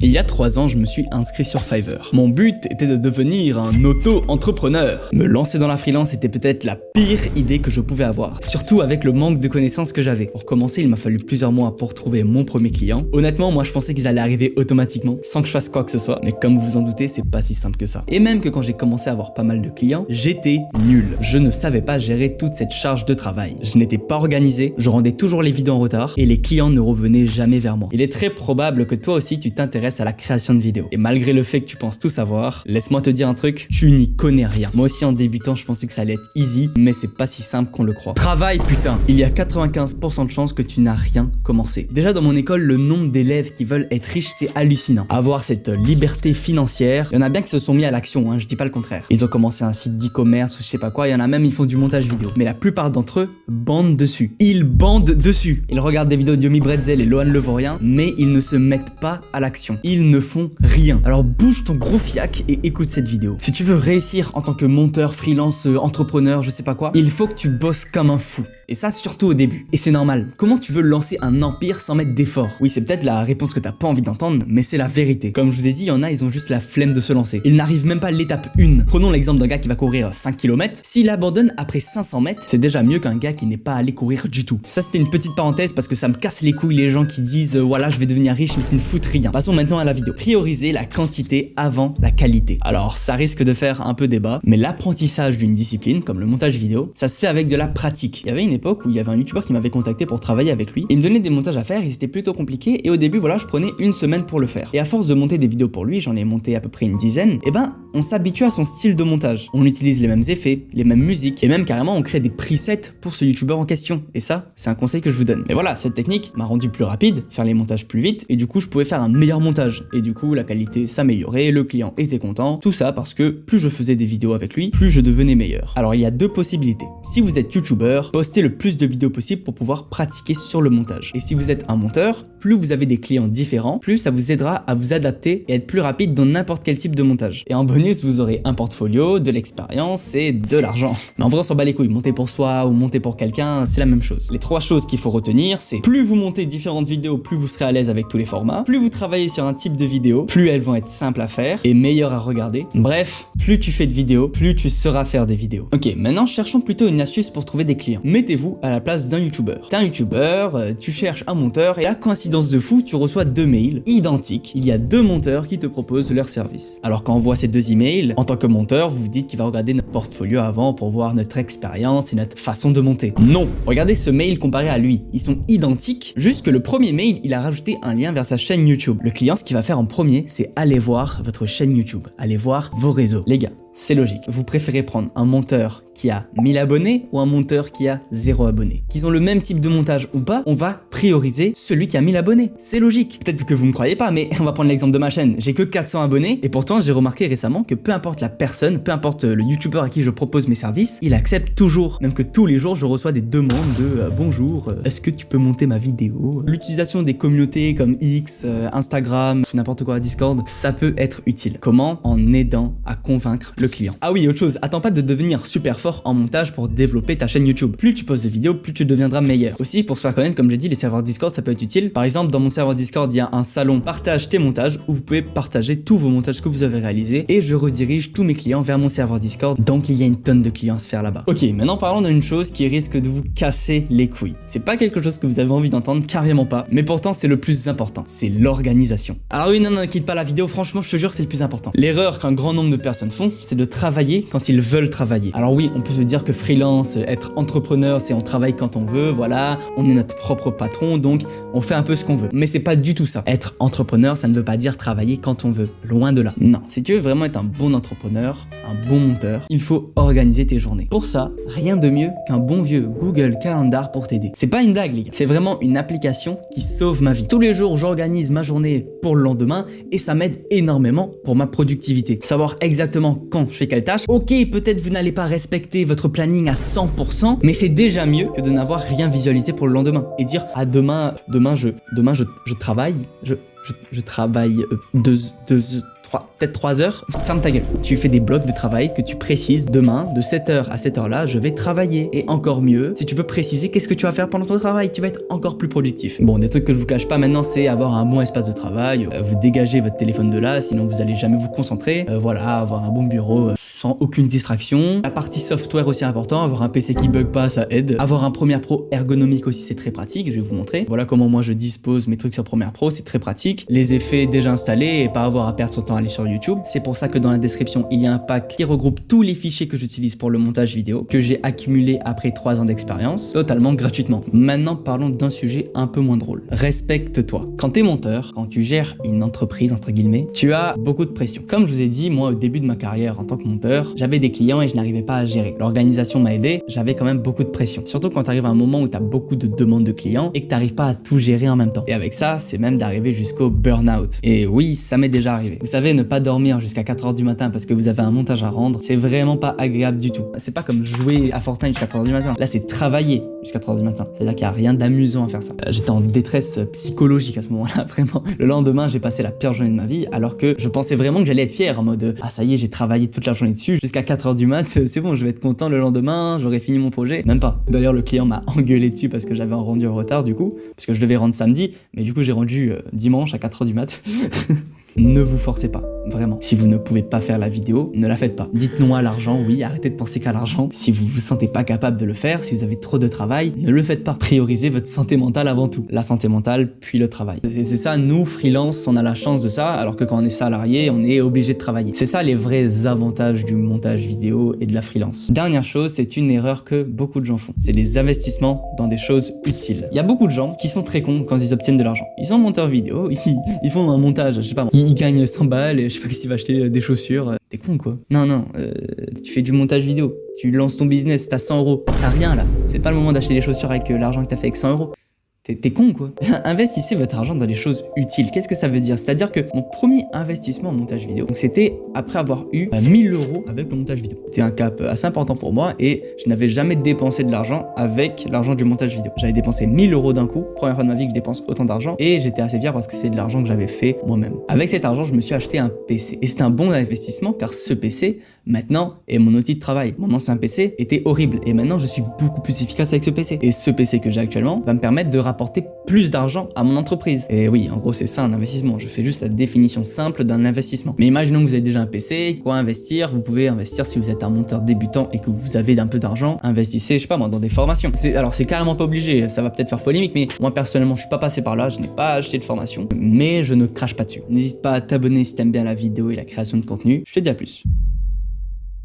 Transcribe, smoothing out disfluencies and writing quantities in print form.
Il y a 3 ans, je me suis inscrit sur Fiverr. Mon but était de devenir un auto-entrepreneur. Me lancer dans la freelance était peut-être la pire idée que je pouvais avoir, surtout avec le manque de connaissances que j'avais. Pour commencer, il m'a fallu plusieurs mois pour trouver mon premier client. Honnêtement, moi je pensais qu'ils allaient arriver automatiquement, sans que je fasse quoi que ce soit. Mais comme vous vous en doutez, c'est pas si simple que ça. Et même que quand j'ai commencé à avoir pas mal de clients, j'étais nul. Je ne savais pas gérer toute cette charge de travail. Je n'étais pas organisé, je rendais toujours les vidéos en retard et les clients ne revenaient jamais vers moi. Il est très probable que toi aussi tu t'intéresses à la création de vidéos. Et malgré le fait que tu penses tout savoir, laisse-moi te dire un truc, tu n'y connais rien. Moi aussi en débutant, je pensais que ça allait être easy, mais c'est pas si simple qu'on le croit. Travail putain. Il y a 95% de chances que tu n'as rien commencé. Déjà dans mon école, le nombre d'élèves qui veulent être riches, c'est hallucinant. Avoir cette liberté financière, il y en a bien qui se sont mis à l'action, hein, je dis pas le contraire. Ils ont commencé un site d'e-commerce ou je sais pas quoi, il y en a même, ils font du montage vidéo. Mais la plupart d'entre eux bandent dessus. Ils bandent dessus. Ils regardent des vidéos de Yomi Bretzel et Lohan Levorien, mais ils ne se mettent pas à l'action. Ils ne font rien. Alors bouge ton gros fiac et écoute cette vidéo. Si tu veux réussir en tant que monteur, freelance, entrepreneur, je sais pas quoi, il faut que tu bosses comme un fou. Et ça surtout au début. Et c'est normal. Comment tu veux lancer un empire sans mettre d'effort? Oui, c'est peut-être la réponse que t'as pas envie d'entendre, mais c'est la vérité. Comme je vous ai dit, il y en a, ils ont juste la flemme de se lancer. Ils n'arrivent même pas à l'étape 1. Prenons l'exemple d'un gars qui va courir 5 km. S'il abandonne après 500 mètres, c'est déjà mieux qu'un gars qui n'est pas allé courir du tout. Ça, c'était une petite parenthèse parce que ça me casse les couilles les gens qui disent voilà, je vais devenir riche mais qui ne foutent rien. Passons maintenant à la vidéo. Prioriser la quantité avant la qualité. Alors, ça risque de faire un peu débat, mais l'apprentissage d'une discipline, comme le montage vidéo, ça se fait avec de la pratique. Il y avait une époque où il y avait un youtubeur qui m'avait contacté pour travailler avec lui. Il me donnait des montages à faire, ils étaient plutôt compliqués et au début, voilà, je prenais une semaine pour le faire. Et à force de monter des vidéos pour lui, j'en ai monté à peu près une dizaine, et ben, on s'habitue à son style de montage. On utilise les mêmes effets, les mêmes musiques, et même carrément, on crée des presets pour ce youtubeur en question. Et ça, c'est un conseil que je vous donne. Et voilà, cette technique m'a rendu plus rapide, faire les montages plus vite, et du coup, je pouvais faire un meilleur montage. Et du coup, la qualité s'améliorait, le client était content, tout ça parce que plus je faisais des vidéos avec lui, plus je devenais meilleur. Alors, il y a deux possibilités. Si vous êtes youtubeur, postez le plus de vidéos possible pour pouvoir pratiquer sur le montage. Et si vous êtes un monteur, plus vous avez des clients différents, plus ça vous aidera à vous adapter et être plus rapide dans n'importe quel type de montage. Et en bonus, vous aurez un portfolio, de l'expérience et de l'argent. Mais en vrai, on s'en bat les couilles. Monter pour soi ou monter pour quelqu'un, c'est la même chose. Les 3 choses qu'il faut retenir, c'est plus vous montez différentes vidéos, plus vous serez à l'aise avec tous les formats, plus vous travaillez sur un type de vidéo, plus elles vont être simples à faire et meilleures à regarder. Bref, plus tu fais de vidéos, plus tu sauras faire des vidéos. Ok, maintenant cherchons plutôt une astuce pour trouver des clients. Mettez-vous à la place d'un youtubeur. T'es un youtubeur, tu cherches un monteur et là, coïncidence de fou, tu reçois 2 mails identiques. Il y a 2 monteurs qui te proposent leur service. Alors quand on voit ces 2 emails, en tant que monteur, vous vous dites qu'il va regarder notre portfolio avant pour voir notre expérience et notre façon de monter. Non! Regardez ce mail comparé à lui. Ils sont identiques, juste que le premier mail, il a rajouté un lien vers sa chaîne YouTube. Le client, ce qu'il va faire en premier, c'est aller voir votre chaîne YouTube, aller voir vos réseaux. Les gars, c'est logique. Vous préférez prendre un monteur qui a 1000 abonnés ou un monteur qui a 0 abonnés? Qu'ils ont le même type de montage ou pas, on va prioriser celui qui a 1000 abonnés. C'est logique. Peut-être que vous me croyez pas, mais on va prendre l'exemple de ma chaîne. J'ai que 400 abonnés et pourtant j'ai remarqué récemment que peu importe la personne, peu importe le youtubeur à qui je propose mes services, il accepte toujours. Même que tous les jours je reçois des demandes de bonjour, est-ce que tu peux monter ma vidéo? L'utilisation des communautés comme X, Instagram, n'importe quoi, Discord, ça peut être utile. Comment? En aidant à convaincre le client. Ah oui, autre chose, attends pas de devenir super fort en montage pour développer ta chaîne YouTube. Plus tu postes de vidéos, plus tu deviendras meilleur. Aussi, pour se faire connaître, comme j'ai dit, les serveurs Discord, ça peut être utile. Par exemple, dans mon serveur Discord, il y a un salon partage tes montages où vous pouvez partager tous vos montages que vous avez réalisés et je redirige tous mes clients vers mon serveur Discord. Donc, il y a une tonne de clients à se faire là-bas. Ok, maintenant parlons d'une chose qui risque de vous casser les couilles. C'est pas quelque chose que vous avez envie d'entendre, carrément pas, mais pourtant c'est le plus important. C'est l'organisation. Alors oui, non, quitte pas la vidéo, franchement, je te jure, c'est le plus important. L'erreur qu'un grand nombre de personnes font, c'est de travailler quand ils veulent travailler. Alors oui, on peut se dire que freelance, être entrepreneur, c'est on travaille quand on veut, voilà, on est notre propre patron, donc on fait un peu ce qu'on veut. Mais c'est pas du tout ça. Être entrepreneur, ça ne veut pas dire travailler quand on veut. Loin de là. Non, si tu veux vraiment être un bon entrepreneur, un bon monteur, il faut organiser tes journées. Pour ça, rien de mieux qu'un bon vieux Google Calendar pour t'aider. C'est pas une blague, les gars. C'est vraiment une application qui sauve ma vie. Tous les jours, j'organise ma journée pour le lendemain et ça m'aide énormément pour ma productivité. Savoir exactement quand je fais quelle tâche. Ok, peut-être vous n'allez pas respecter votre planning à 100%, mais c'est déjà mieux que de n'avoir rien visualisé pour le lendemain et dire ah demain je travaille, je travaille peut-être 3 heures, ferme ta gueule. Tu fais des blocs de travail que tu précises. Demain, de 7h à cette heure-là, je vais travailler. Et encore mieux, si tu peux préciser qu'est-ce que tu vas faire pendant ton travail, tu vas être encore plus productif. Bon, des trucs que je vous cache pas maintenant, c'est avoir un bon espace de travail, vous dégagez votre téléphone de là, sinon vous allez jamais vous concentrer. Voilà, avoir un bon bureau sans aucune distraction. La partie software aussi important, avoir un PC qui bug pas, ça aide. Avoir un Premiere Pro ergonomique aussi, c'est très pratique, je vais vous montrer. Voilà comment moi je dispose mes trucs sur Premiere Pro, c'est très pratique. Les effets déjà installés et pas avoir à perdre son temps à aller sur YouTube. C'est pour ça que dans la description, il y a un pack qui regroupe tous les fichiers que j'utilise pour le montage vidéo, que j'ai accumulé après 3 ans d'expérience, totalement gratuitement. Maintenant, parlons d'un sujet un peu moins drôle. Respecte-toi. Quand t'es monteur, quand tu gères une entreprise, entre guillemets, tu as beaucoup de pression. Comme je vous ai dit, moi, au début de ma carrière en tant que monteur, j'avais des clients et je n'arrivais pas à gérer. L'organisation m'a aidé, j'avais quand même beaucoup de pression. Surtout quand t'arrives à un moment où t'as beaucoup de demandes de clients et que t'arrives pas à tout gérer en même temps. Et avec ça, c'est même d'arriver jusqu'au burn-out. Et oui, ça m'est déjà arrivé. Vous savez, ne pas dormir jusqu'à 4h du matin parce que vous avez un montage à rendre, c'est vraiment pas agréable du tout. C'est pas comme jouer à Fortnite jusqu'à 4h du matin. Là, c'est travailler jusqu'à 4h du matin. C'est-à-dire qu'il n'y a rien d'amusant à faire ça. J'étais en détresse psychologique à ce moment-là, vraiment. Le lendemain, j'ai passé la pire journée de ma vie alors que je pensais vraiment que j'allais être fier en mode ah ça y est, j'ai travaillé toute la journée dessus jusqu'à 4h du mat, c'est bon, je vais être content le lendemain, j'aurai fini mon projet. Même pas. D'ailleurs, le client m'a engueulé dessus parce que j'avais un rendu en retard du coup, parce que je devais rendre samedi, mais du coup j'ai rendu dimanche à 4h du mat. Ne vous forcez pas, vraiment. Si vous ne pouvez pas faire la vidéo, ne la faites pas. Dites non à l'argent, oui, arrêtez de penser qu'à l'argent. Si vous vous sentez pas capable de le faire, si vous avez trop de travail, ne le faites pas. Priorisez votre santé mentale avant tout. La santé mentale, puis le travail. C'est ça, nous, freelance, on a la chance de ça, alors que quand on est salarié, on est obligé de travailler. C'est ça les vrais avantages du montage vidéo et de la freelance. Dernière chose, c'est une erreur que beaucoup de gens font. C'est les investissements dans des choses utiles. Il y a beaucoup de gens qui sont très cons quand ils obtiennent de l'argent. Ils sont monteurs vidéo, ils font un montage, je sais pas, il gagne 100 balles et je sais pas qu'est-ce qu'il va acheter, des chaussures. T'es con quoi. Non, tu fais du montage vidéo, tu lances ton business, t'as 100 euros, t'as rien là. C'est pas le moment d'acheter des chaussures avec l'argent que t'as fait avec 100 euros. T'es con quoi. Investissez votre argent dans les choses utiles. Qu'est-ce que ça veut dire? C'est-à-dire que mon premier investissement en montage vidéo, donc c'était après avoir eu 1000 euros avec le montage vidéo. C'était un cap assez important pour moi et je n'avais jamais dépensé de l'argent avec l'argent du montage vidéo. J'avais dépensé 1000 euros d'un coup, première fois de ma vie que je dépense autant d'argent et j'étais assez fier parce que c'est de l'argent que j'avais fait moi-même. Avec cet argent, je me suis acheté un PC et c'est un bon investissement car ce PC maintenant est mon outil de travail. Mon ancien PC était horrible et maintenant je suis beaucoup plus efficace avec ce PC. Et ce PC que j'ai actuellement va me permettre de rapporter plus d'argent à mon entreprise. Et oui, en gros c'est ça un investissement. Je fais juste la définition simple d'un investissement. Mais imaginons que vous avez déjà un PC, quoi investir? Vous pouvez investir si vous êtes un monteur débutant et que vous avez un peu d'argent, investissez, je sais pas moi, dans des formations. Alors c'est carrément pas obligé, ça va peut-être faire polémique, mais moi personnellement je suis pas passé par là, je n'ai pas acheté de formation, mais je ne crache pas dessus. N'hésite pas à t'abonner si t'aimes bien la vidéo et la création de contenu. Je te dis à plus.